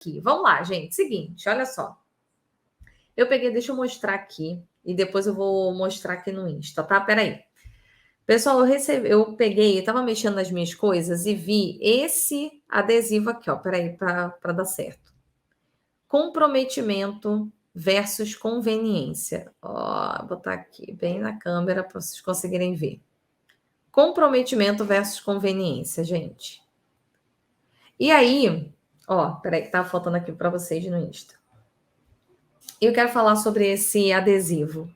aqui. Vamos lá, gente. Seguinte, olha só. Eu peguei, deixa eu mostrar aqui e depois eu vou mostrar aqui no Insta, tá? Peraí. Pessoal, eu peguei, estava mexendo nas minhas coisas e vi esse adesivo aqui, ó. Peraí, para dar certo. Comprometimento versus conveniência. Ó, vou botar aqui bem na câmera para vocês conseguirem ver. Comprometimento versus conveniência, gente. E aí, ó, peraí que tá faltando aqui para vocês no Insta. Eu quero falar sobre esse adesivo.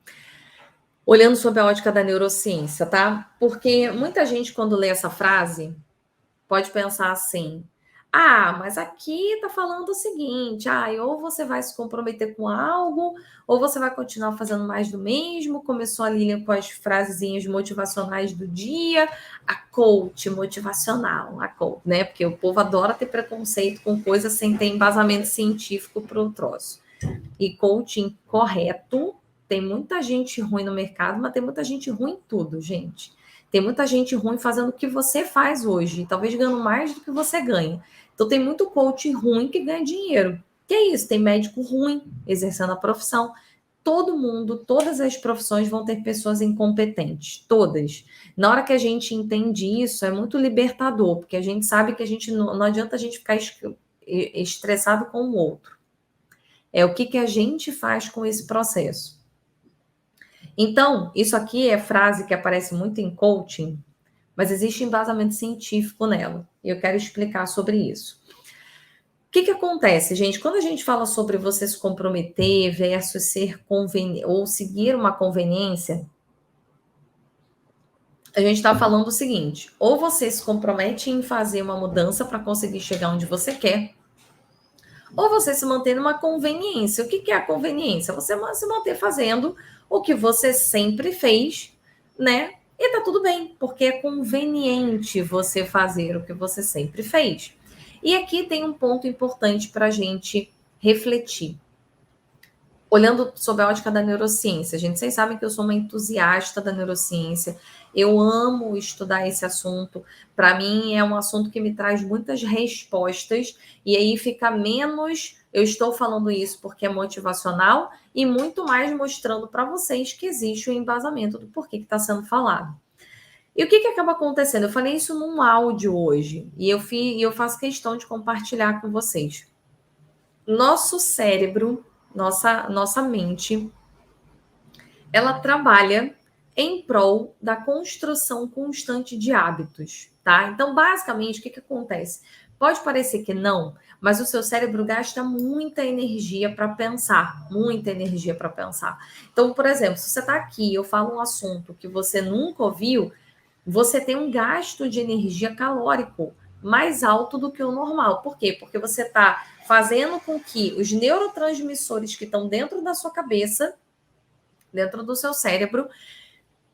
Olhando sob a ótica da neurociência, tá? Porque muita gente, quando lê essa frase, pode pensar assim: ah, mas aqui tá falando o seguinte, ou você vai se comprometer com algo, ou você vai continuar fazendo mais do mesmo. Começou a Lilian com as frasezinhas motivacionais do dia, a coach motivacional, a coach, né? Porque o povo adora ter preconceito com coisas sem ter embasamento científico pro troço. E coaching correto, tem muita gente ruim no mercado, mas tem muita gente ruim em tudo, gente. Tem muita gente ruim fazendo o que você faz hoje, talvez ganhando mais do que você ganha. Então tem muito coach ruim que ganha dinheiro. Que é isso? Tem médico ruim exercendo a profissão. Todo mundo, todas as profissões vão ter pessoas incompetentes, todas. Na hora que a gente entende isso, é muito libertador, porque a gente sabe que a gente não adianta a gente ficar estressado com o outro. É o que a gente faz com esse processo. Então, isso aqui é frase que aparece muito em coaching, mas existe embasamento científico nela. E eu quero explicar sobre isso. O que acontece, gente? Quando a gente fala sobre você se comprometer versus ser conveniente ou seguir uma conveniência, a gente está falando o seguinte: ou você se compromete em fazer uma mudança para conseguir chegar onde você quer, ou você se manter numa conveniência. O que é a conveniência? Você se manter fazendo o que você sempre fez, né? E tá tudo bem, porque é conveniente você fazer o que você sempre fez. E aqui tem um ponto importante para a gente refletir. Olhando sob a ótica da neurociência, gente, vocês sabem que eu sou uma entusiasta da neurociência, eu amo estudar esse assunto, para mim é um assunto que me traz muitas respostas, e aí fica menos, eu estou falando isso porque é motivacional, e muito mais mostrando para vocês que existe o embasamento do porquê que está sendo falado. E o que acaba acontecendo? Eu falei isso num áudio hoje, e eu faço questão de compartilhar com vocês. Nosso cérebro, nossa mente, ela trabalha em prol da construção constante de hábitos, tá? Então, basicamente, o que acontece? Pode parecer que não, mas o seu cérebro gasta muita energia para pensar, muita energia para pensar. Então, por exemplo, se você está aqui e eu falo um assunto que você nunca ouviu, você tem um gasto de energia calórico mais alto do que o normal. Por quê? Porque você está fazendo com que os neurotransmissores que estão dentro da sua cabeça, dentro do seu cérebro,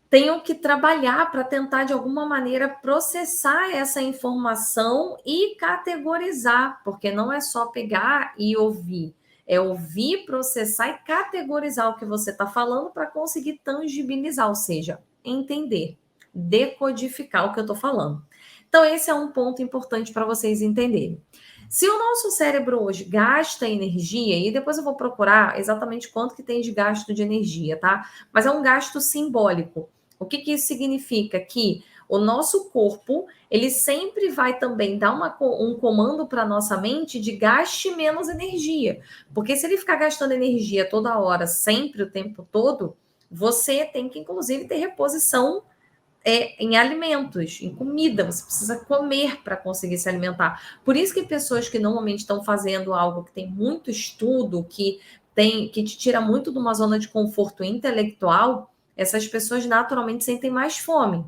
tenham que trabalhar para tentar, de alguma maneira, processar essa informação e categorizar, porque não é só pegar e ouvir, é ouvir, processar e categorizar o que você está falando para conseguir tangibilizar, ou seja, entender, decodificar o que eu estou falando. Então, esse é um ponto importante para vocês entenderem. Se o nosso cérebro hoje gasta energia, e depois eu vou procurar exatamente quanto que tem de gasto de energia, tá? Mas é um gasto simbólico. O que isso significa? Que o nosso corpo, ele sempre vai também dar um comando para a nossa mente de gaste menos energia. Porque se ele ficar gastando energia toda hora, sempre, o tempo todo, você tem que, inclusive, ter reposição em alimentos, em comida. Você precisa comer para conseguir se alimentar. Por isso que pessoas que normalmente estão fazendo algo que tem muito estudo, que te tira muito de uma zona de conforto intelectual, essas pessoas naturalmente sentem mais fome.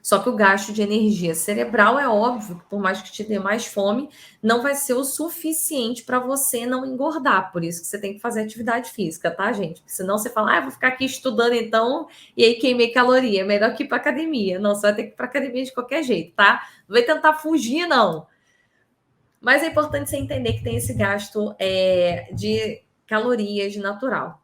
Só que o gasto de energia cerebral é óbvio que, por mais que te dê mais fome, não vai ser o suficiente para você não engordar. Por isso que você tem que fazer atividade física, tá, gente? Porque senão você fala, vou ficar aqui estudando então, e aí queimei caloria. É melhor que ir para academia. Não, você vai ter que ir para academia de qualquer jeito, tá? Não vai tentar fugir, não. Mas é importante você entender que tem esse gasto de calorias natural.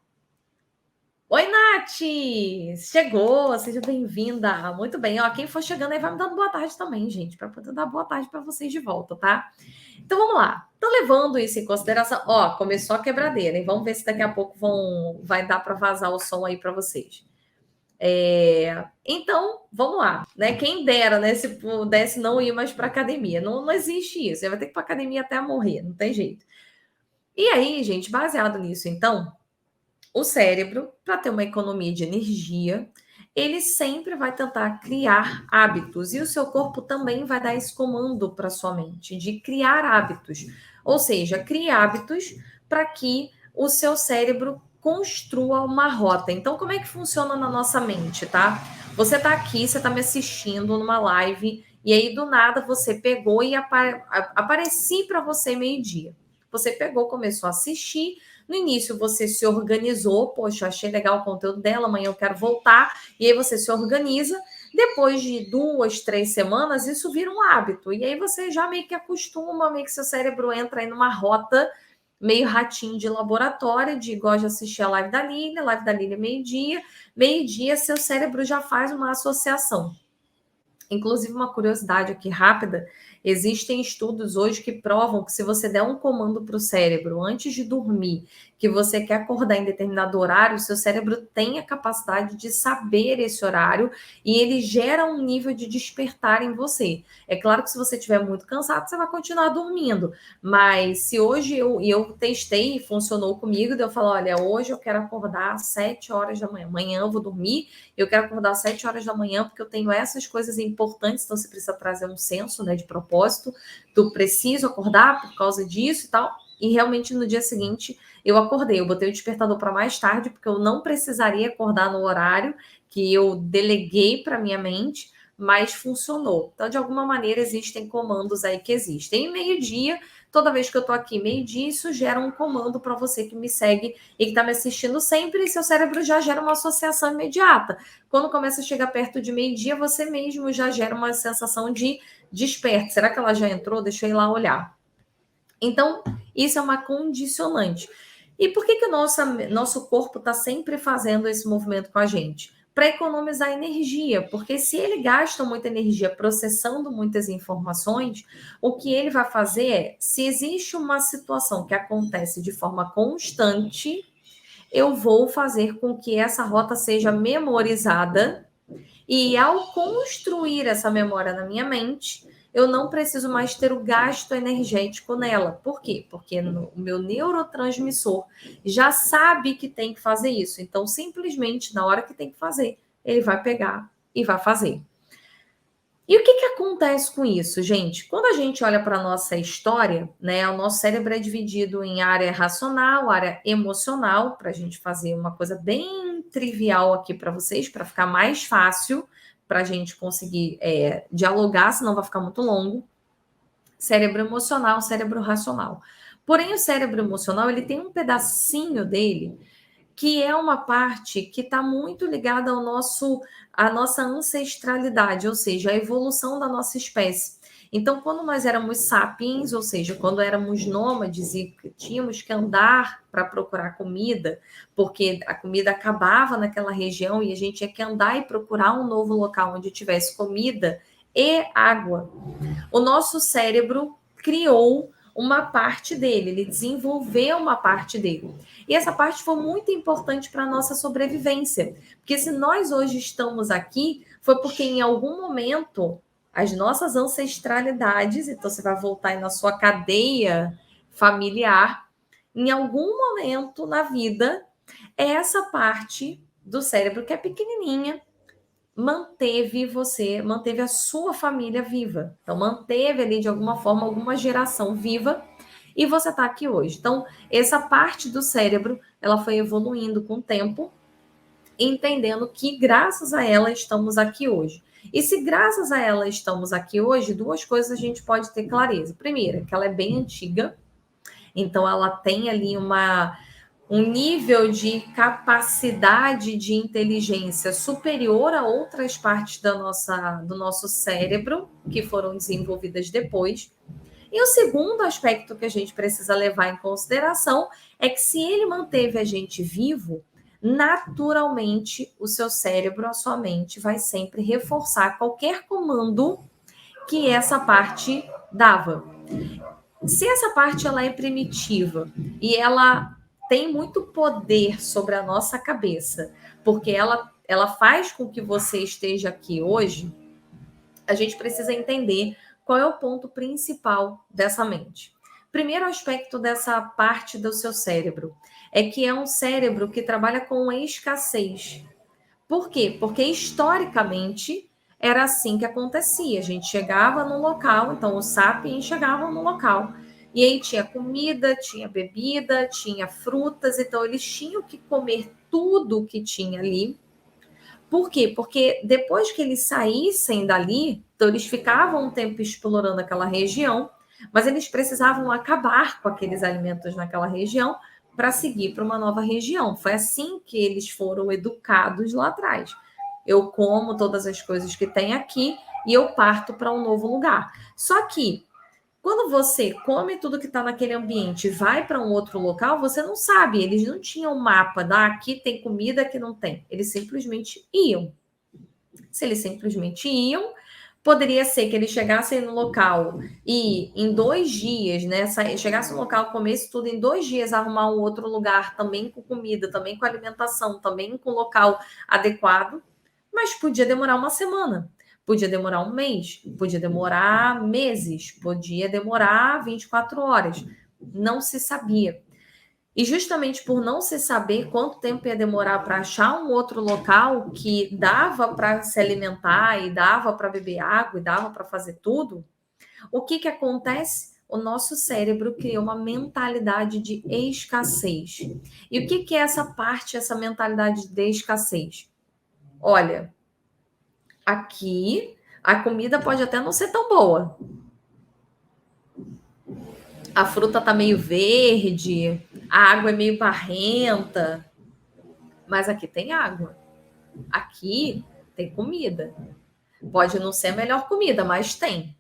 Oi, Nath! Chegou, seja bem-vinda. Muito bem, ó, quem for chegando aí vai me dando boa tarde também, gente, para poder dar boa tarde para vocês de volta, tá? Então vamos lá. Tô levando isso em consideração. Ó, começou a quebradeira, hein? Vamos ver se daqui a pouco vai dar para vazar o som aí para vocês. Então, vamos lá, né? Quem dera, né? Se pudesse não ir mais para academia. Não, não existe isso. Você vai ter que ir para academia até morrer, não tem jeito. E aí, gente, baseado nisso, então, o cérebro, para ter uma economia de energia, ele sempre vai tentar criar hábitos e o seu corpo também vai dar esse comando para sua mente de criar hábitos. Ou seja, crie hábitos para que o seu cérebro construa uma rota. Então, como é que funciona na nossa mente, tá? Você está aqui, você está me assistindo numa live e aí do nada você pegou e apareci para você meio-dia. Você pegou, começou a assistir. No início você se organizou, poxa, achei legal o conteúdo dela, amanhã eu quero voltar, e aí você se organiza. Depois de 2, 3 semanas, isso vira um hábito. E aí você já meio que acostuma, meio que seu cérebro entra aí numa rota meio ratinho de laboratório, de igual de assistir a live da Lília meio-dia seu cérebro já faz uma associação. Inclusive, uma curiosidade aqui rápida, existem estudos hoje que provam que se você der um comando para o cérebro antes de dormir, que você quer acordar em determinado horário, o seu cérebro tem a capacidade de saber esse horário e ele gera um nível de despertar em você. É claro que se você estiver muito cansado, você vai continuar dormindo, mas se hoje eu testei e funcionou comigo, eu falo, olha, hoje eu quero acordar às 7 horas da manhã, amanhã eu vou dormir, eu quero acordar às 7 horas da manhã porque eu tenho essas coisas importantes, então você precisa trazer um senso, né, de propósito, tu preciso acordar por causa disso e tal, e realmente no dia seguinte eu acordei, eu botei o despertador para mais tarde, porque eu não precisaria acordar no horário que eu deleguei para minha mente, mas funcionou. Então, de alguma maneira, existem comandos aí que existem. E meio-dia, toda vez que eu tô aqui meio-dia, isso gera um comando para você que me segue e que está me assistindo sempre, e seu cérebro já gera uma associação imediata. Quando começa a chegar perto de meio-dia, você mesmo já gera uma sensação de desperto. Será que ela já entrou? Deixa eu ir lá olhar. Então, isso é uma condicionante. E por que o nosso corpo está sempre fazendo esse movimento com a gente? Para economizar energia, porque se ele gasta muita energia processando muitas informações, o que ele vai fazer é, se existe uma situação que acontece de forma constante, eu vou fazer com que essa rota seja memorizada e ao construir essa memória na minha mente, eu não preciso mais ter o gasto energético nela. Por quê? Porque o meu neurotransmissor já sabe que tem que fazer isso. Então, simplesmente, na hora que tem que fazer, ele vai pegar e vai fazer. E o que acontece com isso, gente? Quando a gente olha para a nossa história, né, o nosso cérebro é dividido em área racional, área emocional, para a gente fazer uma coisa bem trivial aqui para vocês, para ficar mais fácil para a gente conseguir dialogar, senão vai ficar muito longo. Cérebro emocional, cérebro racional. Porém, o cérebro emocional, ele tem um pedacinho dele que é uma parte que está muito ligada à nossa ancestralidade, ou seja, à evolução da nossa espécie. Então, quando nós éramos sapiens, ou seja, quando éramos nômades e tínhamos que andar para procurar comida, porque a comida acabava naquela região e a gente tinha que andar e procurar um novo local onde tivesse comida e água, o nosso cérebro criou uma parte dele, ele desenvolveu uma parte dele. E essa parte foi muito importante para a nossa sobrevivência. Porque se nós hoje estamos aqui, foi porque em algum momento as nossas ancestralidades, então você vai voltar aí na sua cadeia familiar, em algum momento na vida, essa parte do cérebro que é pequenininha, manteve a sua família viva. Então, manteve ali, de alguma forma, alguma geração viva e você está aqui hoje. Então, essa parte do cérebro, ela foi evoluindo com o tempo, entendendo que, graças a ela, estamos aqui hoje. E se graças a ela estamos aqui hoje, duas coisas a gente pode ter clareza. Primeira, que ela é bem antiga, então ela tem ali um nível de capacidade de inteligência superior a outras partes do nosso cérebro, que foram desenvolvidas depois. E o segundo aspecto que a gente precisa levar em consideração é que se ele manteve a gente vivo, naturalmente o seu cérebro, a sua mente vai sempre reforçar qualquer comando que essa parte dava. Se essa parte ela é primitiva e ela tem muito poder sobre a nossa cabeça, porque ela faz com que você esteja aqui hoje, a gente precisa entender qual é o ponto principal dessa mente. Primeiro aspecto dessa parte do seu cérebro é que é um cérebro que trabalha com escassez. Por quê? Porque historicamente era assim que acontecia. A gente chegava no local, então os sapiens chegavam no local. E aí tinha comida, tinha bebida, tinha frutas, então eles tinham que comer tudo que tinha ali. Por quê? Porque depois que eles saíssem dali, então eles ficavam um tempo explorando aquela região, mas eles precisavam acabar com aqueles alimentos naquela região para seguir para uma nova região. Foi assim que eles foram educados lá atrás. Eu como todas as coisas que tem aqui e eu parto para um novo lugar. Só que quando você come tudo que está naquele ambiente e vai para um outro local, você não sabe. Eles não tinham mapa da aqui tem comida, aqui não tem. Eles simplesmente iam. Se eles simplesmente iam, poderia ser que eles chegassem no local e em 2 dias, né? Chegasse no local, comesse tudo em 2 dias, arrumar um outro lugar também com comida, também com alimentação, também com local adequado, mas podia demorar uma semana. Podia demorar um mês, podia demorar meses, podia demorar 24 horas. Não se sabia. E justamente por não se saber quanto tempo ia demorar para achar um outro local que dava para se alimentar e dava para beber água e dava para fazer tudo, o que acontece? O nosso cérebro cria uma mentalidade de escassez. E o que é essa parte, essa mentalidade de escassez? Olha, aqui a comida pode até não ser tão boa. A fruta tá meio verde, a água é meio barrenta, mas aqui tem água. Aqui tem comida. Pode não ser a melhor comida, mas tem.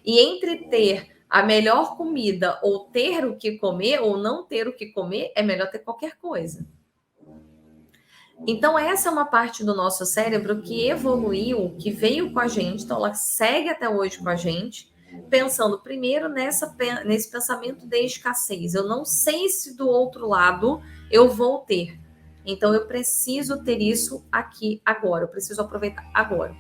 E entre ter a melhor comida ou ter o que comer ou não ter o que comer, é melhor ter qualquer coisa. Então, essa é uma parte do nosso cérebro que evoluiu, que veio com a gente, então ela segue até hoje com a gente, pensando primeiro nesse pensamento de escassez. Eu não sei se do outro lado eu vou ter. Então, eu preciso ter isso aqui agora, eu preciso aproveitar agora.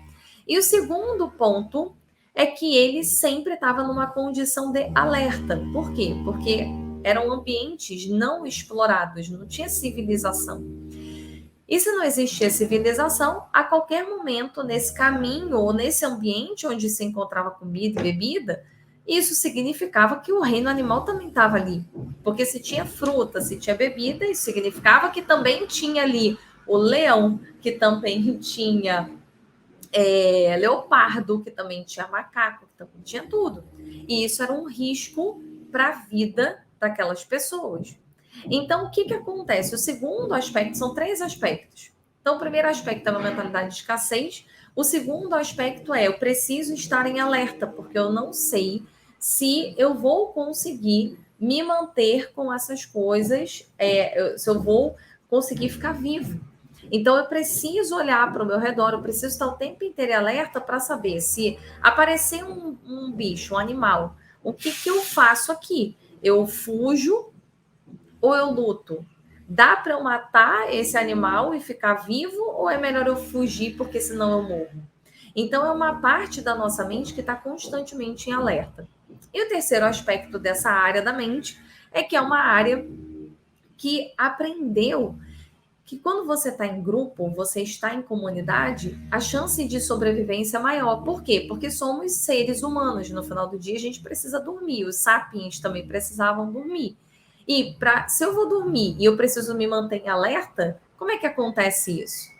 E o segundo ponto é que ele sempre estava numa condição de alerta. Por quê? Porque eram ambientes não explorados, não tinha civilização. E se não existia civilização, a qualquer momento, nesse caminho ou nesse ambiente onde se encontrava comida e bebida, isso significava que o reino animal também estava ali. Porque se tinha fruta, se tinha bebida, isso significava que também tinha ali o leão, que também tinha leopardo, que também tinha macaco, que também tinha tudo. E isso era um risco para a vida daquelas pessoas. Então, o que acontece? O segundo aspecto, são 3 aspectos. Então, o primeiro aspecto é uma mentalidade de escassez. O segundo aspecto é eu preciso estar em alerta, porque eu não sei se eu vou conseguir me manter com essas coisas, se eu vou conseguir ficar vivo. Então, eu preciso olhar para o meu redor, eu preciso estar o tempo inteiro alerta para saber se aparecer um bicho, um animal, o que eu faço aqui? Eu fujo ou eu luto? Dá para eu matar esse animal e ficar vivo ou é melhor eu fugir porque senão eu morro? Então, é uma parte da nossa mente que está constantemente em alerta. E o terceiro aspecto dessa área da mente é que é uma área que aprendeu que quando você está em grupo, você está em comunidade, a chance de sobrevivência é maior. Por quê? Porque somos seres humanos. No final do dia, a gente precisa dormir. Os sapiens também precisavam dormir. E se eu vou dormir e eu preciso me manter em alerta, como é que acontece isso?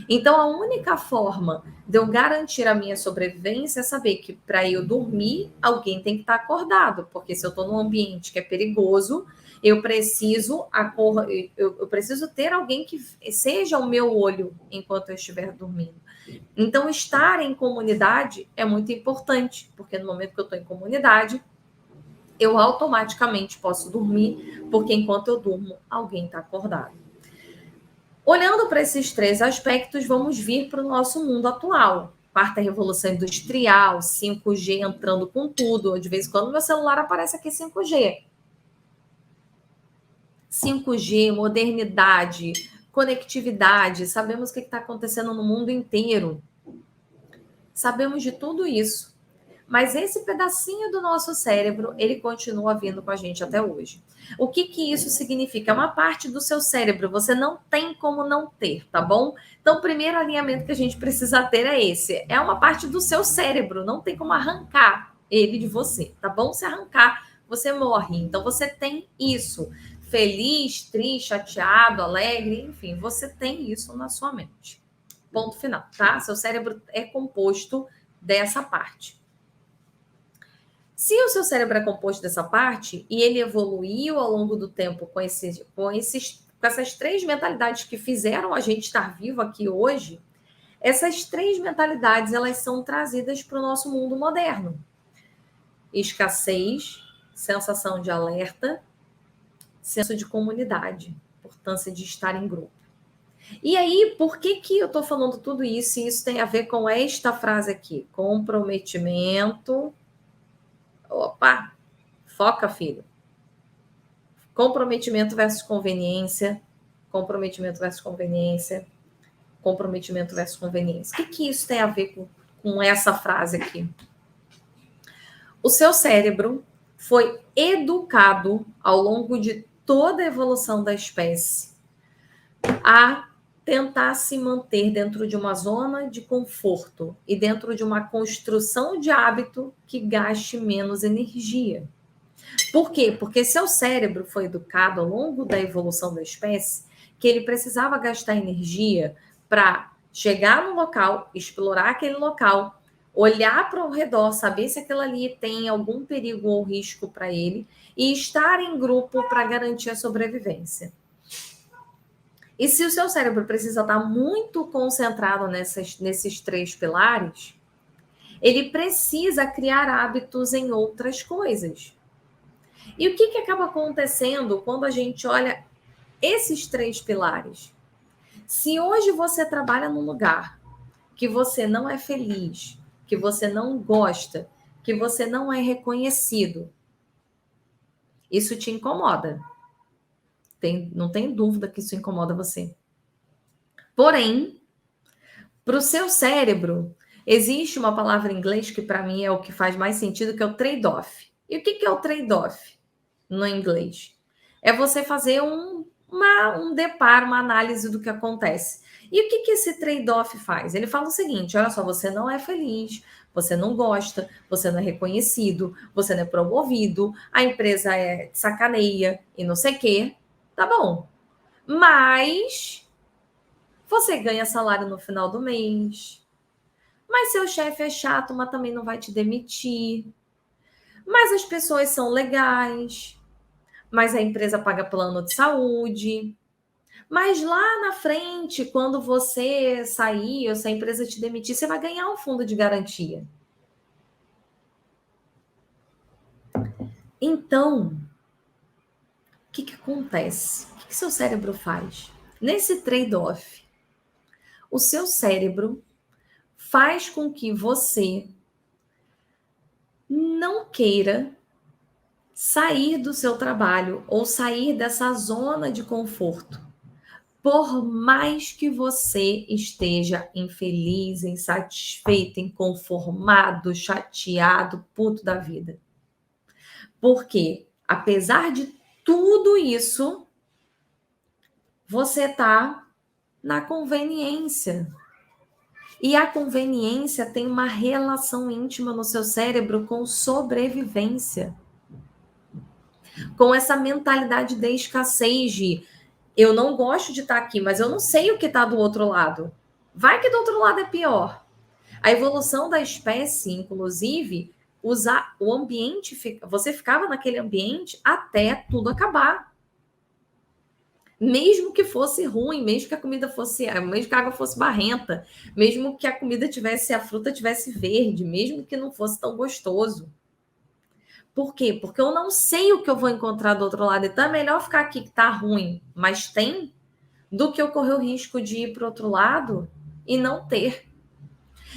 Então, a única forma de eu garantir a minha sobrevivência é saber que para eu dormir, alguém tem que estar acordado, porque se eu estou num ambiente que é perigoso, eu preciso eu preciso ter alguém que seja o meu olho enquanto eu estiver dormindo. Então, estar em comunidade é muito importante, porque no momento que eu estou em comunidade, eu automaticamente posso dormir, porque enquanto eu durmo, alguém está acordado. Olhando para esses três aspectos, vamos vir para o nosso mundo atual. Quarta revolução industrial, 5G entrando com tudo. De vez em quando meu celular aparece aqui 5G. 5G, modernidade, conectividade. Sabemos o que está acontecendo no mundo inteiro. Sabemos de tudo isso. Mas esse pedacinho do nosso cérebro, ele continua vindo com a gente até hoje. O que isso significa? É uma parte do seu cérebro, você não tem como não ter, tá bom? Então, o primeiro alinhamento que a gente precisa ter é esse. É uma parte do seu cérebro, não tem como arrancar ele de você, tá bom? Se arrancar, você morre. Então, você tem isso. Feliz, triste, chateado, alegre, enfim, você tem isso na sua mente. Ponto final, tá? Seu cérebro é composto dessa parte. Se o seu cérebro é composto dessa parte e ele evoluiu ao longo do tempo com essas três mentalidades que fizeram a gente estar vivo aqui hoje, essas três mentalidades elas são trazidas para o nosso mundo moderno. Escassez, sensação de alerta, senso de comunidade, importância de estar em grupo. E aí, por que eu estou falando tudo isso? E isso tem a ver com esta frase aqui: comprometimento. Opa, foca, filho. Comprometimento versus conveniência. Comprometimento versus conveniência. Comprometimento versus conveniência. O que isso tem a ver com essa frase aqui? O seu cérebro foi educado ao longo de toda a evolução da espécie a tentar se manter dentro de uma zona de conforto e dentro de uma construção de hábito que gaste menos energia. Por quê? Porque seu cérebro foi educado ao longo da evolução da espécie que ele precisava gastar energia para chegar no local, explorar aquele local, olhar para o redor, saber se aquilo ali tem algum perigo ou risco para ele e estar em grupo para garantir a sobrevivência. E se o seu cérebro precisa estar muito concentrado nesses três pilares, ele precisa criar hábitos em outras coisas. E o que acaba acontecendo quando a gente olha esses três pilares? Se hoje você trabalha num lugar que você não é feliz, que você não gosta, que você não é reconhecido, isso te incomoda. Não tem dúvida que isso incomoda você. Porém, para o seu cérebro, existe uma palavra em inglês que para mim é o que faz mais sentido, que é o trade-off. E o que é o trade-off no inglês? É você fazer um deparo, uma análise do que acontece. E o que esse trade-off faz? Ele fala o seguinte: olha só, você não é feliz, você não gosta, você não é reconhecido, você não é promovido, a empresa sacaneia e não sei o quê. Tá bom. Mas você ganha salário no final do mês. Mas seu chefe é chato, mas também não vai te demitir. Mas as pessoas são legais. Mas a empresa paga plano de saúde. Mas lá na frente, quando você sair, ou se a empresa te demitir, você vai ganhar um fundo de garantia. Então, o que acontece? O que seu cérebro faz? Nesse trade-off, o seu cérebro faz com que você não queira sair do seu trabalho ou sair dessa zona de conforto. Por mais que você esteja infeliz, insatisfeito, inconformado, chateado, puto da vida. Porque, apesar de tudo isso, você está na conveniência. E a conveniência tem uma relação íntima no seu cérebro com sobrevivência. Com essa mentalidade de escassez de eu não gosto de estar aqui, mas eu não sei o que está do outro lado. Vai que do outro lado é pior. A evolução da espécie, inclusive, usar o ambiente, você ficava naquele ambiente até tudo acabar. Mesmo que fosse ruim, mesmo que a comida fosse, mesmo que a água fosse barrenta, mesmo que a fruta tivesse verde, mesmo que não fosse tão gostoso. Por quê? Porque eu não sei o que eu vou encontrar do outro lado. Então é melhor ficar aqui que tá ruim, mas tem, do que eu correr o risco de ir para o outro lado e não ter.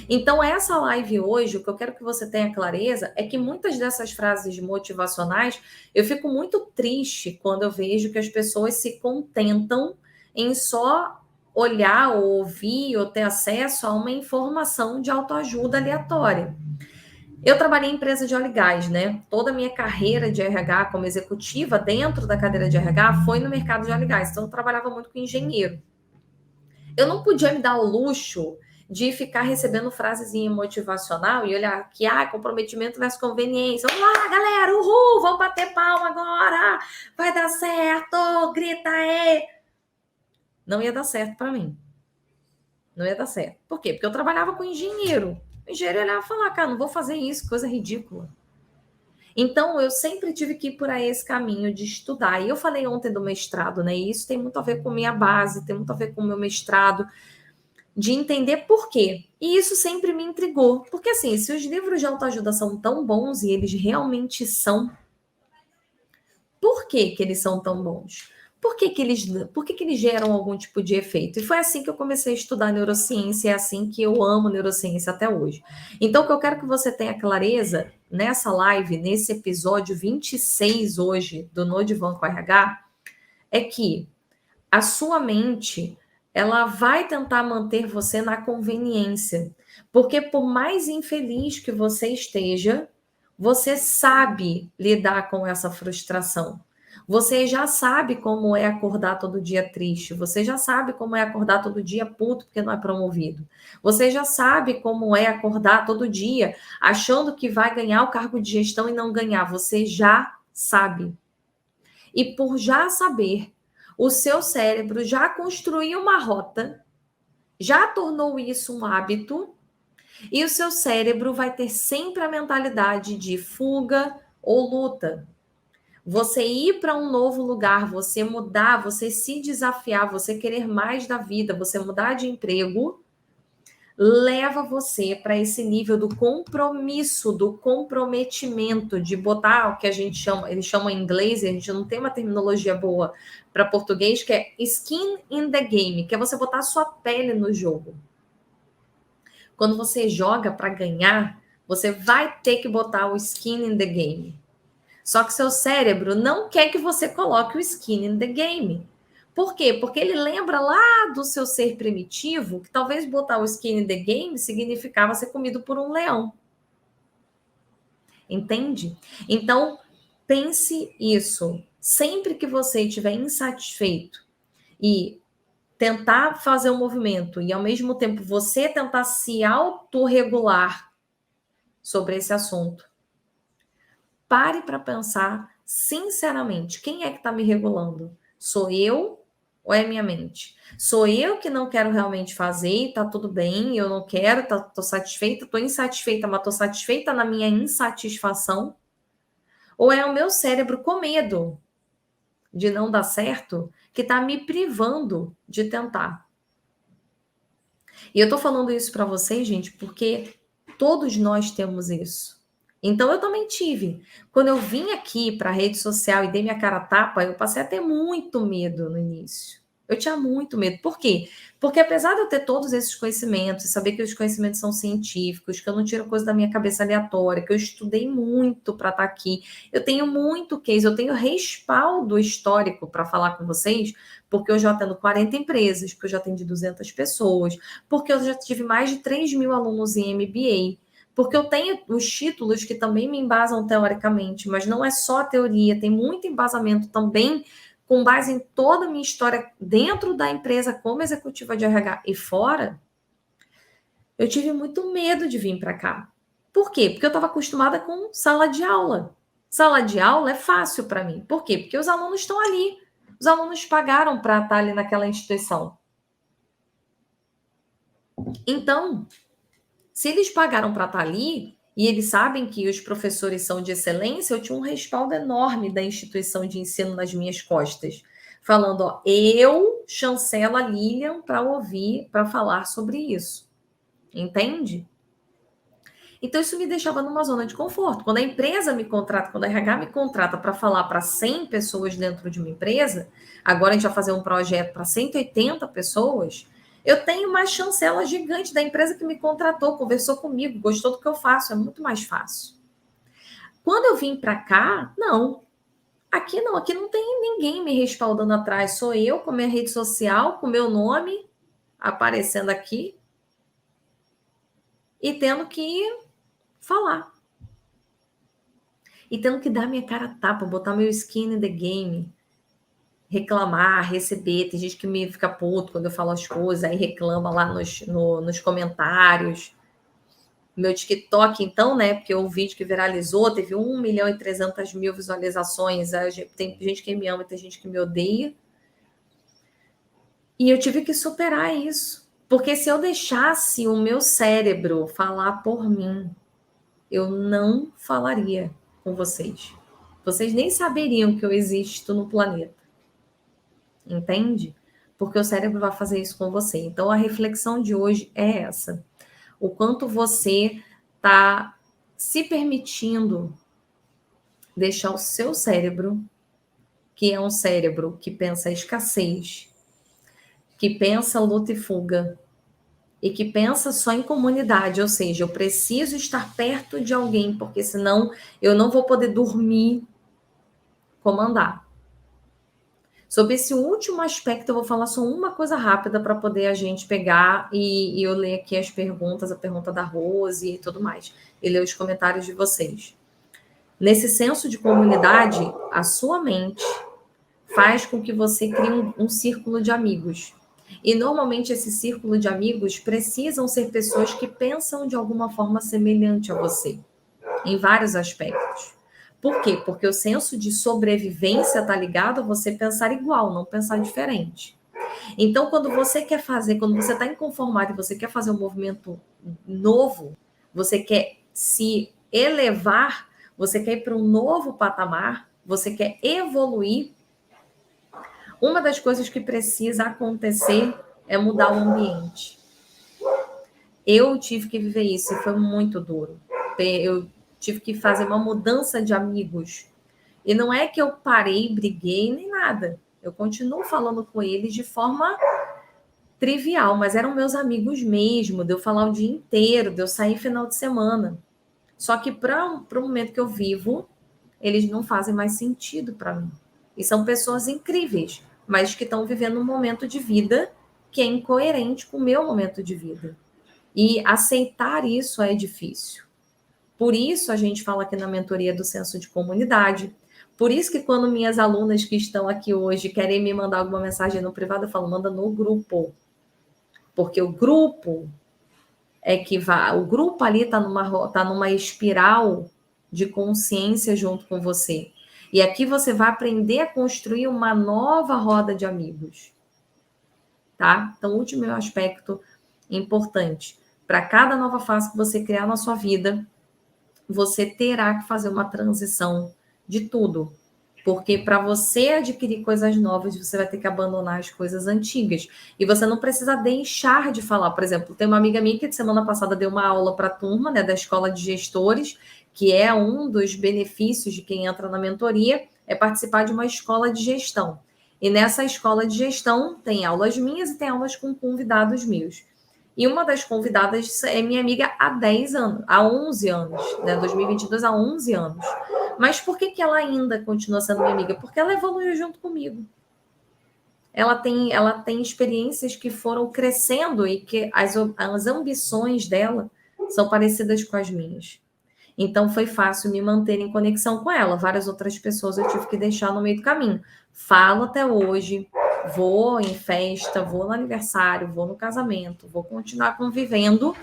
Então, essa live hoje, o que eu quero que você tenha clareza é que muitas dessas frases motivacionais, eu fico muito triste quando eu vejo que as pessoas se contentam em só olhar ou ouvir ou ter acesso a uma informação de autoajuda aleatória. Eu trabalhei em empresa de óleo e gás, né? Toda a minha carreira de RH como executiva dentro da cadeira de RH foi no mercado de óleo e gás. Então, eu trabalhava muito com engenheiro. Eu não podia me dar o luxo de ficar recebendo frasezinha motivacional e olhar que, comprometimento versus conveniência. Vamos lá, galera, uhul, vamos bater palma agora, vai dar certo, grita aí. Não ia dar certo para mim. Não ia dar certo. Por quê? Porque eu trabalhava com engenheiro. O engenheiro olhava e falava, cara, não vou fazer isso, coisa ridícula. Então, eu sempre tive que ir por aí esse caminho de estudar. E eu falei ontem do mestrado, né? E isso tem muito a ver com minha base, tem muito a ver com o meu mestrado, de entender por quê. E isso sempre me intrigou. Porque, assim, se os livros de autoajuda são tão bons, e eles realmente são, por que que eles são tão bons? Por que que eles geram algum tipo de efeito? E foi assim que eu comecei a estudar neurociência, é assim que eu amo neurociência até hoje. Então, o que eu quero que você tenha clareza nessa live, nesse episódio 26 hoje do No Divã com RH, é que a sua mente, ela vai tentar manter você na conveniência. Porque por mais infeliz que você esteja, você sabe lidar com essa frustração. Você já sabe como é acordar todo dia triste. Você já sabe como é acordar todo dia puto porque não é promovido. Você já sabe como é acordar todo dia achando que vai ganhar o cargo de gestão e não ganhar. Você já sabe. E por já saber, o seu cérebro já construiu uma rota, já tornou isso um hábito, e o seu cérebro vai ter sempre a mentalidade de fuga ou luta. Você ir para um novo lugar, você mudar, você se desafiar, você querer mais da vida, você mudar de emprego, leva você para esse nível do compromisso, do comprometimento, de botar o que a gente chama, eles chamam em inglês, e a gente não tem uma terminologia boa para português, que é skin in the game, que é você botar a sua pele no jogo. Quando você joga para ganhar, você vai ter que botar o skin in the game. Só que seu cérebro não quer que você coloque o skin in the game. Por quê? Porque ele lembra lá do seu ser primitivo que talvez botar o skin in the game significava ser comido por um leão. Entende? Então, pense isso. Sempre que você estiver insatisfeito e tentar fazer um movimento e, ao mesmo tempo, você tentar se autorregular sobre esse assunto, pare para pensar sinceramente, quem é que está me regulando? Sou eu ou é minha mente? Sou eu que não quero realmente fazer e tá tudo bem, eu não quero, tô satisfeita, tô insatisfeita, mas tô satisfeita na minha insatisfação? Ou é o meu cérebro com medo de não dar certo que tá me privando de tentar? E eu tô falando isso para vocês, gente, porque todos nós temos isso. Então eu também tive. Quando eu vim aqui para a rede social e dei minha cara a tapa, eu passei a ter muito medo no início. Eu tinha muito medo. Por quê? Porque apesar de eu ter todos esses conhecimentos, saber que os conhecimentos são científicos, que eu não tiro coisa da minha cabeça aleatória, que eu estudei muito para estar aqui, eu tenho muito case, eu tenho respaldo histórico para falar com vocês, porque eu já atendo 40 empresas, porque eu já atendi 200 pessoas, porque eu já tive mais de 3 mil alunos em MBA, porque eu tenho os títulos que também me embasam teoricamente, mas não é só a teoria, tem muito embasamento também com base em toda a minha história dentro da empresa como executiva de RH e fora. Eu tive muito medo de vir para cá. Por quê? Porque eu estava acostumada com sala de aula. Sala de aula é fácil para mim. Por quê? Porque os alunos estão ali. Os alunos pagaram para estar ali naquela instituição. Então, se eles pagaram para estar ali e eles sabem que os professores são de excelência, eu tinha um respaldo enorme da instituição de ensino nas minhas costas, falando, ó, eu chancelo a Lilian para ouvir, para falar sobre isso. Entende? Então, isso me deixava numa zona de conforto. Quando a empresa me contrata, quando a RH me contrata para falar para 100 pessoas dentro de uma empresa, agora a gente vai fazer um projeto para 180 pessoas, eu tenho uma chancela gigante da empresa que me contratou, conversou comigo, gostou do que eu faço, é muito mais fácil. Quando eu vim para cá, não. Aqui não, aqui não tem ninguém me respaldando atrás. Sou eu com minha rede social, com meu nome aparecendo aqui e tendo que falar. E tendo que dar minha cara a tapa, botar meu skin in the game, reclamar, receber. Tem gente que me fica puto quando eu falo as coisas, aí reclama lá nos comentários. Meu TikTok, então, né? Porque o vídeo que viralizou teve 1.300.000 visualizações. Tem gente que me ama e tem gente que me odeia. E eu tive que superar isso. Porque se eu deixasse o meu cérebro falar por mim, eu não falaria com vocês. Vocês nem saberiam que eu existo no planeta. Entende? Porque o cérebro vai fazer isso com você. Então, a reflexão de hoje é essa. O quanto você está se permitindo deixar o seu cérebro, que é um cérebro que pensa escassez, que pensa luta e fuga, e que pensa só em comunidade, ou seja, eu preciso estar perto de alguém, porque senão eu não vou poder dormir, comandar. Sobre esse último aspecto, eu vou falar só uma coisa rápida para poder a gente pegar e eu ler aqui as perguntas, a pergunta da Rose e tudo mais, e ler os comentários de vocês. Nesse senso de comunidade, a sua mente faz com que você crie um círculo de amigos. E normalmente esse círculo de amigos precisam ser pessoas que pensam de alguma forma semelhante a você, em vários aspectos. Por quê? Porque o senso de sobrevivência está ligado a você pensar igual, não pensar diferente. Então, quando você quer fazer, quando você está inconformado e você quer fazer um movimento novo, você quer se elevar, você quer ir para um novo patamar, você quer evoluir, uma das coisas que precisa acontecer é mudar o ambiente. Eu tive que viver isso e foi muito duro. Eu tive que fazer uma mudança de amigos. E não é que eu parei, briguei, nem nada. Eu continuo falando com eles de forma trivial, mas eram meus amigos mesmo, de eu falar o dia inteiro, de eu sair final de semana. Só que para o momento que eu vivo, eles não fazem mais sentido para mim. E são pessoas incríveis, mas que estão vivendo um momento de vida que é incoerente com o meu momento de vida. E aceitar isso é difícil. Por isso a gente fala aqui na mentoria do senso de comunidade. Por isso que quando minhas alunas que estão aqui hoje querem me mandar alguma mensagem no privado, eu falo, manda no grupo. Porque o grupo é que vai. O grupo ali está numa espiral de consciência junto com você. E aqui você vai aprender a construir uma nova roda de amigos. Tá? Então, o último aspecto importante. Para cada nova fase que você criar na sua vida, você terá que fazer uma transição de tudo. Porque para você adquirir coisas novas, você vai ter que abandonar as coisas antigas. E você não precisa deixar de falar. Por exemplo, tem uma amiga minha que de semana passada deu uma aula para a turma, né, da Escola de Gestores, que é um dos benefícios de quem entra na mentoria, é participar de uma escola de gestão. E nessa escola de gestão tem aulas minhas e tem aulas com convidados meus. E uma das convidadas é minha amiga há 10 anos, há 11 anos, né? 2022 há 11 anos. Mas por que ela ainda continua sendo minha amiga? Porque ela evoluiu junto comigo. Ela tem experiências que foram crescendo e que as ambições dela são parecidas com as minhas. Então foi fácil me manter em conexão com ela. Várias outras pessoas eu tive que deixar no meio do caminho. Falo até hoje, vou em festa, vou no aniversário, vou no casamento, vou continuar convivendo,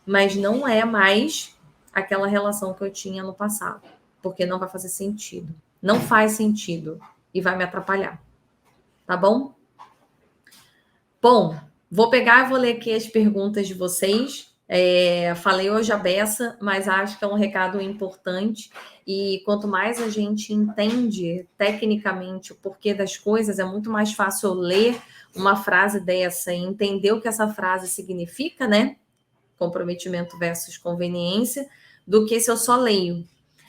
mas não é mais aquela relação que eu tinha no passado, porque não vai fazer sentido. Não faz sentido e vai me atrapalhar. Tá bom? Bom, vou pegar e vou ler aqui as perguntas de vocês. Falei hoje a beça, mas acho que é um recado importante. E quanto mais a gente entende tecnicamente o porquê das coisas, é muito mais fácil ler uma frase dessa e entender o que essa frase significa, né? comprometimento versus conveniência, do que se eu só leio.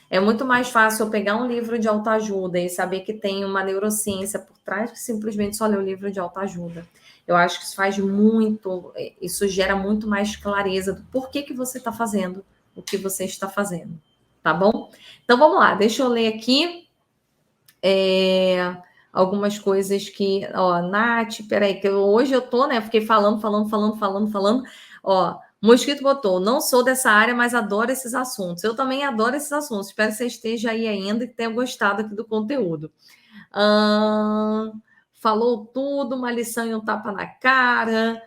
É muito mais fácil eu pegar um livro de autoajuda e saber que tem uma neurociência por trás que simplesmente só ler o livro de autoajuda. Eu acho que isso faz muito, isso gera muito mais clareza do porquê que você está fazendo o que você está fazendo, tá bom? Então vamos lá, deixa eu ler aqui algumas coisas que, ó, Nath, peraí, que hoje eu tô, né? Fiquei falando. Ó, Mosquito botou, não sou dessa área, mas adoro esses assuntos. Eu também adoro esses assuntos. Espero que você esteja aí ainda e tenha gostado aqui do conteúdo. Falou tudo, uma lição e um tapa na cara.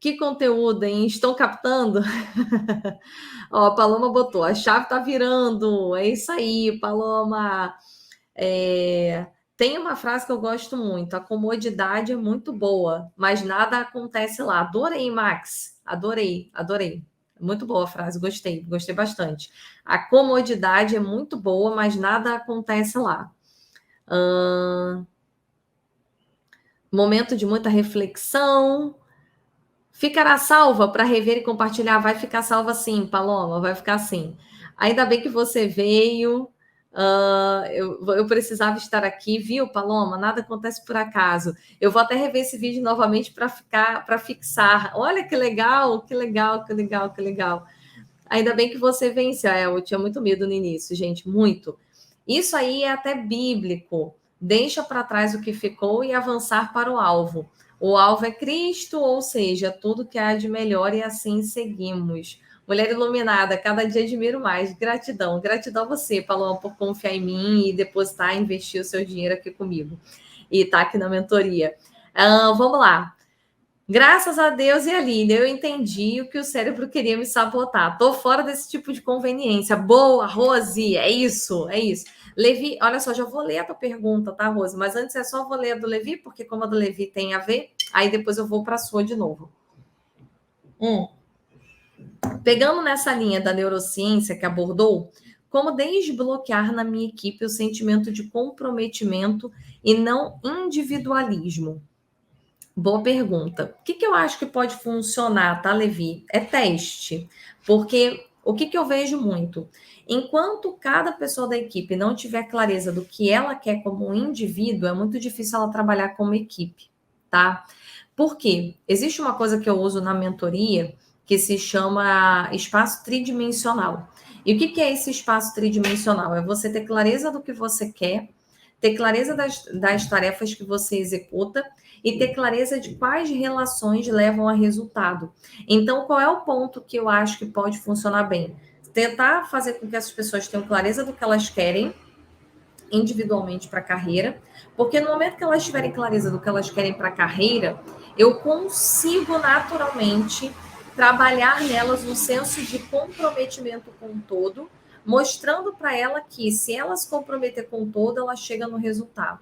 Que conteúdo, hein? Estão captando? Ó, a Paloma botou, a chave tá virando. É isso aí, Paloma. Tem uma frase que eu gosto muito: a comodidade é muito boa, mas nada acontece lá. Adorei, Max. Adorei. Muito boa a frase, gostei bastante. A comodidade é muito boa, mas nada acontece lá. Momento de muita reflexão. Ficará salva para rever e compartilhar? Vai ficar salva sim, Paloma, vai ficar sim. Ainda bem que você veio. Eu precisava estar aqui, viu, Paloma? Nada acontece por acaso. Eu vou até rever esse vídeo novamente para fixar. Olha que legal. Ainda bem que você venceu. Eu tinha muito medo no início, gente, muito. Isso aí é até bíblico. Deixa para trás o que ficou e avançar para o alvo. O alvo é Cristo, ou seja, tudo que há de melhor, e assim seguimos. Mulher iluminada, cada dia admiro mais. Gratidão a você, Paloma, por confiar em mim e depositar, investir o seu dinheiro aqui comigo. E tá aqui na mentoria. Vamos lá. Graças a Deus e Aline, eu entendi o que o cérebro queria me sabotar. Tô fora desse tipo de conveniência. Boa, Rose, é isso. Levi, olha só, já vou ler a tua pergunta, tá, Rose? Mas antes é só vou ler a do Levi, porque como a do Levi tem a ver, aí depois eu vou para a sua de novo. Pegando nessa linha da neurociência que abordou, como desbloquear na minha equipe o sentimento de comprometimento e não individualismo? Boa pergunta. O que eu acho que pode funcionar, tá, Levi? É teste. Porque o que eu vejo muito? Enquanto cada pessoa da equipe não tiver clareza do que ela quer como um indivíduo, é muito difícil ela trabalhar como equipe, tá? Por quê? Existe uma coisa que eu uso na mentoria que se chama espaço tridimensional. E o que é esse espaço tridimensional? É você ter clareza do que você quer, ter clareza das tarefas que você executa e ter clareza de quais relações levam a resultado. Então, qual é o ponto que eu acho que pode funcionar bem? Tentar fazer com que essas pessoas tenham clareza do que elas querem individualmente para a carreira, porque no momento que elas tiverem clareza do que elas querem para a carreira, eu consigo naturalmente trabalhar nelas um senso de comprometimento com o todo, mostrando para ela que se ela se comprometer com o todo, ela chega no resultado.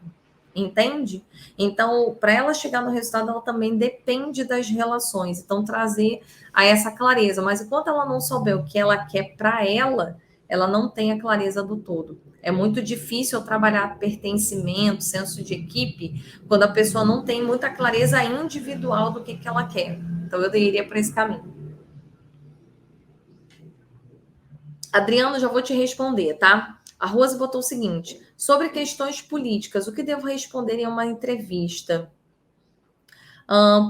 Entende? Então, para ela chegar no resultado, ela também depende das relações. Então, trazer a essa clareza. Mas enquanto ela não souber o que ela quer para ela não tem a clareza do todo. É muito difícil eu trabalhar pertencimento, senso de equipe, quando a pessoa não tem muita clareza individual do que ela quer. Então, eu iria para esse caminho. Adriano, já vou te responder, tá? A Rose botou o seguinte: sobre questões políticas, o que devo responder em uma entrevista?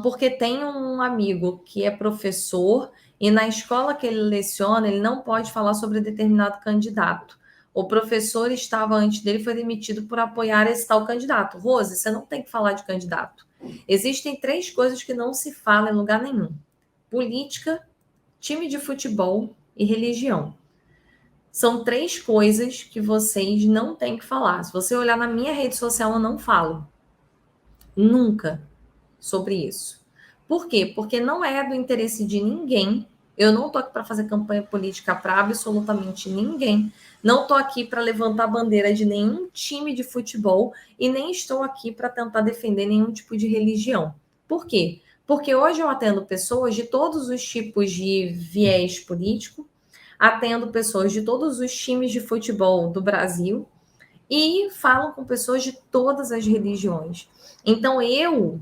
Porque tem um amigo que é professor e na escola que ele leciona, ele não pode falar sobre determinado candidato. O professor estava antes dele, foi demitido por apoiar esse tal candidato. Rose, você não tem que falar de candidato. Existem 3 coisas que não se fala em lugar nenhum: política, time de futebol e religião. São 3 coisas que vocês não têm que falar. Se você olhar na minha rede social, eu não falo. Nunca sobre isso. Por quê? Porque não é do interesse de ninguém. Eu não estou aqui para fazer campanha política para absolutamente ninguém. Não estou aqui para levantar a bandeira de nenhum time de futebol e nem estou aqui para tentar defender nenhum tipo de religião. Por quê? Porque hoje eu atendo pessoas de todos os tipos de viés político, atendo pessoas de todos os times de futebol do Brasil e falo com pessoas de todas as religiões. Então, eu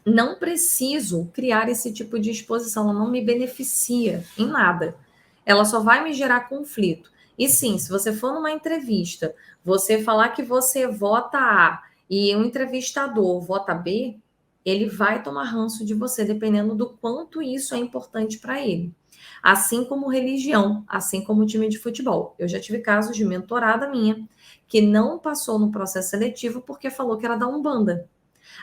Não preciso criar esse tipo de exposição, ela não me beneficia em nada. Ela só vai me gerar conflito. E sim, se você for numa entrevista, você falar que você vota A e um entrevistador vota B, ele vai tomar ranço de você, dependendo do quanto isso é importante para ele. Assim como religião, assim como time de futebol. Eu já tive casos de mentorada minha que não passou no processo seletivo porque falou que era da Umbanda.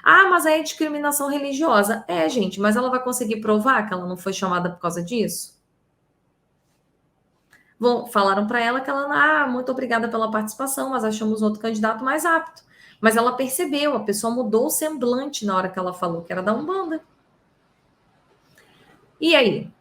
Ah, mas aí é discriminação religiosa. É, gente, mas ela vai conseguir provar que ela não foi chamada por causa disso? Bom, falaram para ela que ela, muito obrigada pela participação, mas achamos outro candidato mais apto. Mas ela percebeu, a pessoa mudou o semblante na hora que ela falou que era da Umbanda. E aí?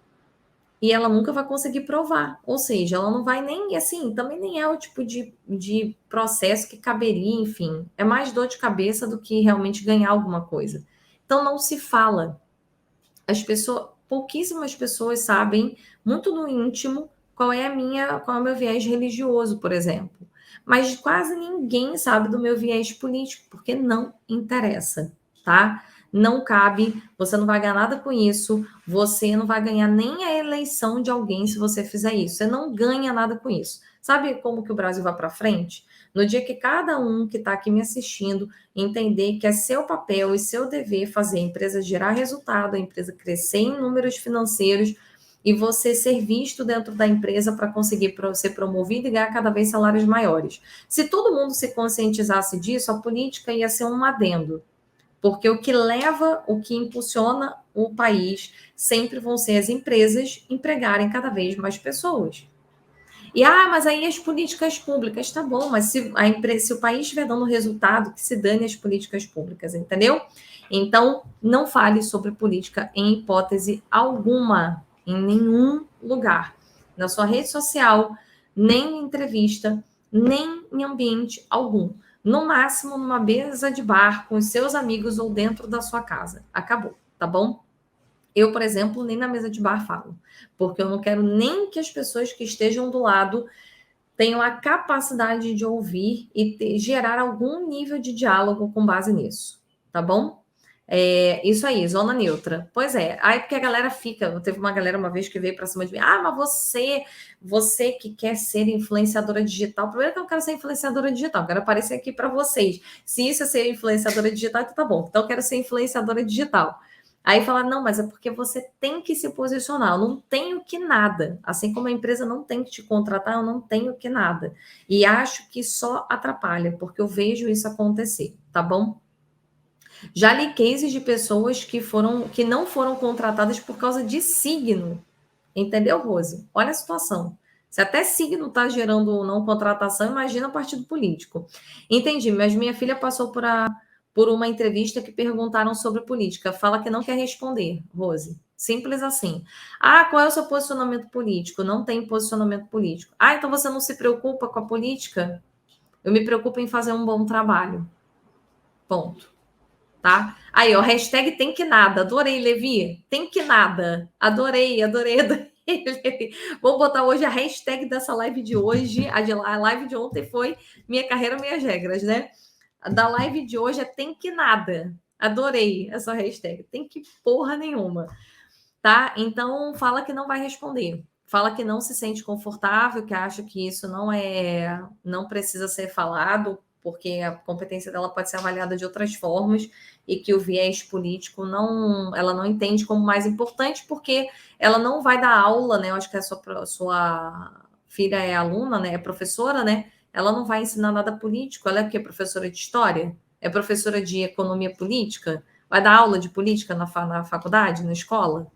E ela nunca vai conseguir provar. Ou seja, ela não vai nem, assim, também nem é o tipo de processo que caberia, enfim. É mais dor de cabeça do que realmente ganhar alguma coisa. Então não se fala. Pouquíssimas pessoas sabem, muito no íntimo, qual é o meu viés religioso, por exemplo. Mas quase ninguém sabe do meu viés político, porque não interessa, tá? Não cabe, você não vai ganhar nada com isso, você não vai ganhar nem a eleição de alguém se você fizer isso. Você não ganha nada com isso. Sabe como que o Brasil vai para frente? No dia que cada um que está aqui me assistindo entender que é seu papel e seu dever fazer a empresa gerar resultado, a empresa crescer em números financeiros e você ser visto dentro da empresa para conseguir ser promovido e ganhar cada vez salários maiores. Se todo mundo se conscientizasse disso, a política ia ser um adendo, porque o que leva, o que impulsiona o país sempre vão ser as empresas empregarem cada vez mais pessoas. E, mas aí as políticas públicas, tá bom, mas se o país estiver dando resultado, que se dane as políticas públicas, entendeu? Então, não fale sobre política em hipótese alguma, em nenhum lugar. Na sua rede social, nem em entrevista, nem em ambiente algum. No máximo, numa mesa de bar com os seus amigos ou dentro da sua casa. Acabou, tá bom? Eu, por exemplo, nem na mesa de bar falo, porque eu não quero nem que as pessoas que estejam do lado tenham a capacidade de ouvir e gerar algum nível de diálogo com base nisso, tá bom? Isso aí, zona neutra. Pois é, aí porque a galera fica, teve uma galera uma vez que veio para cima de mim, mas você que quer ser influenciadora digital, primeiro que eu não quero ser influenciadora digital, eu quero aparecer aqui para vocês. Se isso é ser influenciadora digital, então tá bom, então eu quero ser influenciadora digital. Aí fala, não, mas é porque você tem que se posicionar. Eu não tenho que nada. Assim como a empresa não tem que te contratar, eu não tenho que nada. E acho que só atrapalha, porque eu vejo isso acontecer, tá bom? Já li cases de pessoas que não foram contratadas por causa de signo. Entendeu, Rose? Olha a situação. Se até signo está gerando não contratação, imagina partido político. Entendi, mas minha filha passou por uma entrevista que perguntaram sobre política. Fala que não quer responder, Rose. Simples assim. Qual é o seu posicionamento político? Não tem posicionamento político. Então você não se preocupa com a política? Eu me preocupo em fazer um bom trabalho. Ponto. Tá? Aí, ó, hashtag tem que nada. Adorei, Levi. Tem que nada. Adorei, adorei, adorei. Vou botar hoje a hashtag dessa live de hoje. A live de ontem foi Minha Carreira, Minhas Regras, né? A da live de hoje é tem que nada. Adorei essa hashtag. Tem que porra nenhuma. Tá? Então, fala que não vai responder. Fala que não se sente confortável, que acha que isso não precisa ser falado, porque a competência dela pode ser avaliada de outras formas e que o viés político ela não entende como mais importante, porque ela não vai dar aula, né? Eu acho que a sua filha é aluna, né? É professora, né? Ela não vai ensinar nada político. Ela é o quê? Professora de história? É professora de economia política? Vai dar aula de política na faculdade, na escola?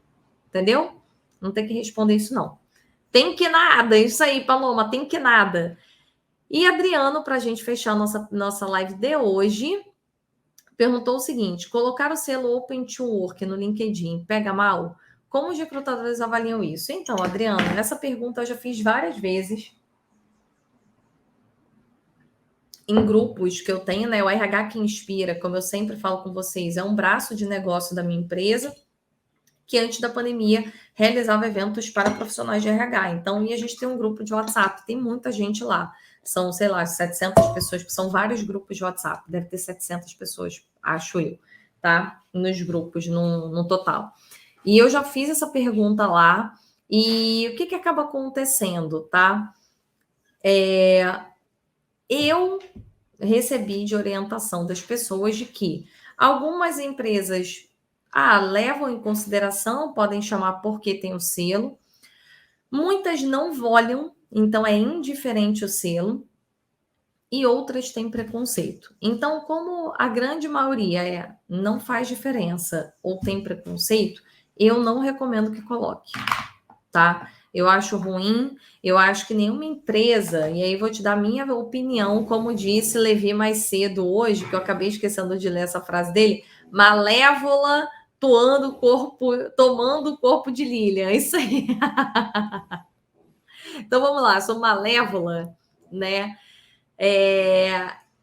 Entendeu? Não tem que responder isso, não. Tem que nada, isso aí, Paloma, tem que nada. E Adriano, para a gente fechar nossa live de hoje, perguntou o seguinte: colocar o selo Open to Work no LinkedIn pega mal? Como os recrutadores avaliam isso? Então, Adriano, essa pergunta eu já fiz várias vezes em grupos que eu tenho, né? O RH que Inspira, como eu sempre falo com vocês, é um braço de negócio da minha empresa, que antes da pandemia realizava eventos para profissionais de RH. Então, e a gente tem um grupo de WhatsApp, tem muita gente lá. São, sei lá, 700 pessoas, são vários grupos de WhatsApp, deve ter 700 pessoas, acho eu. tá? Nos grupos, no total. E eu já fiz essa pergunta lá, e o que acaba acontecendo, tá? Eu recebi de orientação das pessoas de que algumas empresas levam em consideração, podem chamar porque tem o selo, muitas não olham, então é indiferente o selo, e outras têm preconceito. Então, como a grande maioria não faz diferença ou tem preconceito, eu não recomendo que coloque, tá? Eu acho ruim, eu acho que nenhuma empresa, e aí vou te dar minha opinião, como disse Levi mais cedo hoje, que eu acabei esquecendo de ler essa frase dele, malévola tomando o corpo de Lilian, isso aí. Então vamos lá, sou malévola, né?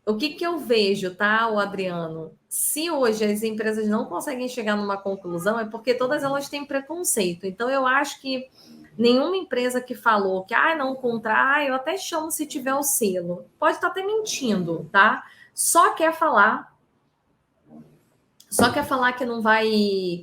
O que eu vejo, tá, o Adriano? Se hoje as empresas não conseguem chegar numa conclusão, é porque todas elas têm preconceito. Então, eu acho que nenhuma empresa que falou que, não comprar, eu até chamo se tiver o selo. Pode estar até mentindo, tá? Só quer falar que não vai,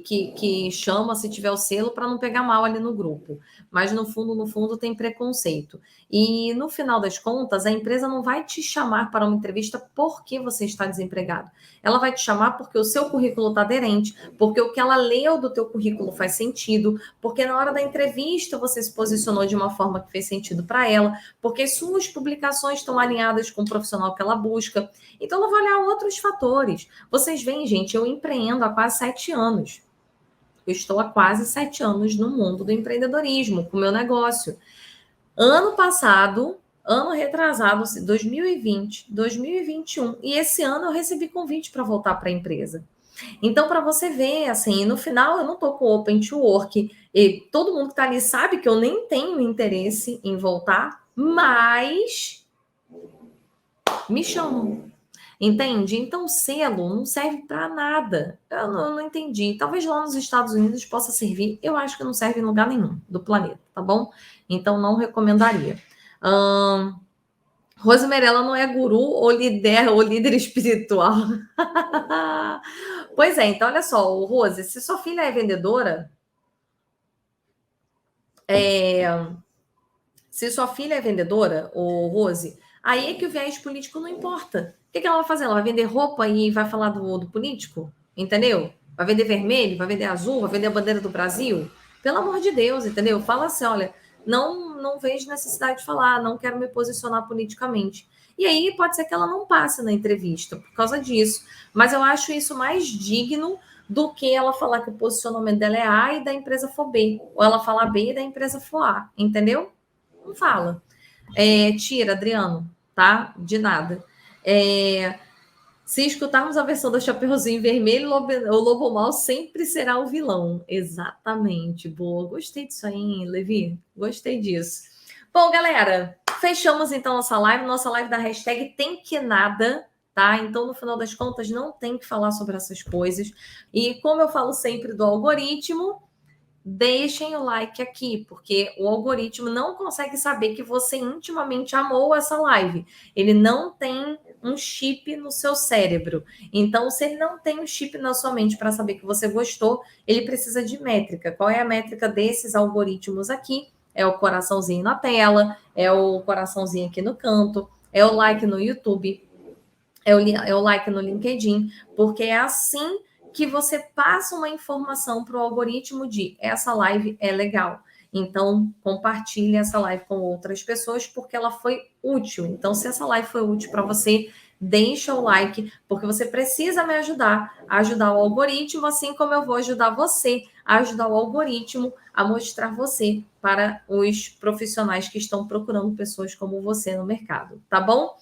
que chama se tiver o selo para não pegar mal ali no grupo. Mas no fundo tem preconceito. E no final das contas, a empresa não vai te chamar para uma entrevista porque você está desempregado. Ela vai te chamar porque o seu currículo está aderente, porque o que ela leu do teu currículo faz sentido, porque na hora da entrevista você se posicionou de uma forma que fez sentido para ela, porque suas publicações estão alinhadas com o profissional que ela busca. Então, ela vai olhar outros fatores. Vocês veem, gente, eu empreendo há quase 7 anos. Eu estou há quase 7 anos no mundo do empreendedorismo, com o meu negócio. Ano passado, ano retrasado, 2020, 2021, e esse ano eu recebi convite para voltar para a empresa. Então, para você ver, assim, no final eu não estou com Open to Work, e todo mundo que está ali sabe que eu nem tenho interesse em voltar, mas me chamam. Entende? Então, o selo não serve para nada. Eu não entendi. Talvez lá nos Estados Unidos possa servir. Eu acho que não serve em lugar nenhum do planeta, tá bom? Então, não recomendaria. Rosemary, ela não é guru ou líder espiritual. Pois é, então olha só, Rose, se sua filha é vendedora, Rose, aí é que o viés político não importa. O que ela vai fazer? Ela vai vender roupa e vai falar do político? Entendeu? Vai vender vermelho, vai vender azul, vai vender a bandeira do Brasil? Pelo amor de Deus, entendeu? Fala assim, olha, não vejo necessidade de falar, não quero me posicionar politicamente. E aí pode ser que ela não passe na entrevista por causa disso. Mas eu acho isso mais digno do que ela falar que o posicionamento dela é A e da empresa for B. Ou ela falar B e da empresa for A, entendeu? Não fala. Tira, Adriano, tá? De nada. Se escutarmos a versão do Chapeuzinho Vermelho, o Lobo Mal sempre será o vilão. Exatamente. Boa. Gostei disso aí, Levi. Gostei disso. Bom, galera, fechamos então nossa live. Nossa live da hashtag tem que nada, tá? Então, no final das contas, não tem que falar sobre essas coisas. E como eu falo sempre do algoritmo, deixem o like aqui, porque o algoritmo não consegue saber que você intimamente amou essa live. Ele não tem um chip no seu cérebro. Então, se ele não tem um chip na sua mente para saber que você gostou, ele precisa de métrica. Qual é a métrica desses algoritmos aqui? É o coraçãozinho na tela, é o coraçãozinho aqui no canto, é o like no YouTube, é o like no LinkedIn, porque é assim que você passa uma informação para o algoritmo de essa live é legal. Então, compartilhe essa live com outras pessoas, porque ela foi útil. Então, se essa live foi útil para você, deixa o like, porque você precisa me ajudar a ajudar o algoritmo, assim como eu vou ajudar você a ajudar o algoritmo a mostrar você para os profissionais que estão procurando pessoas como você no mercado, tá bom?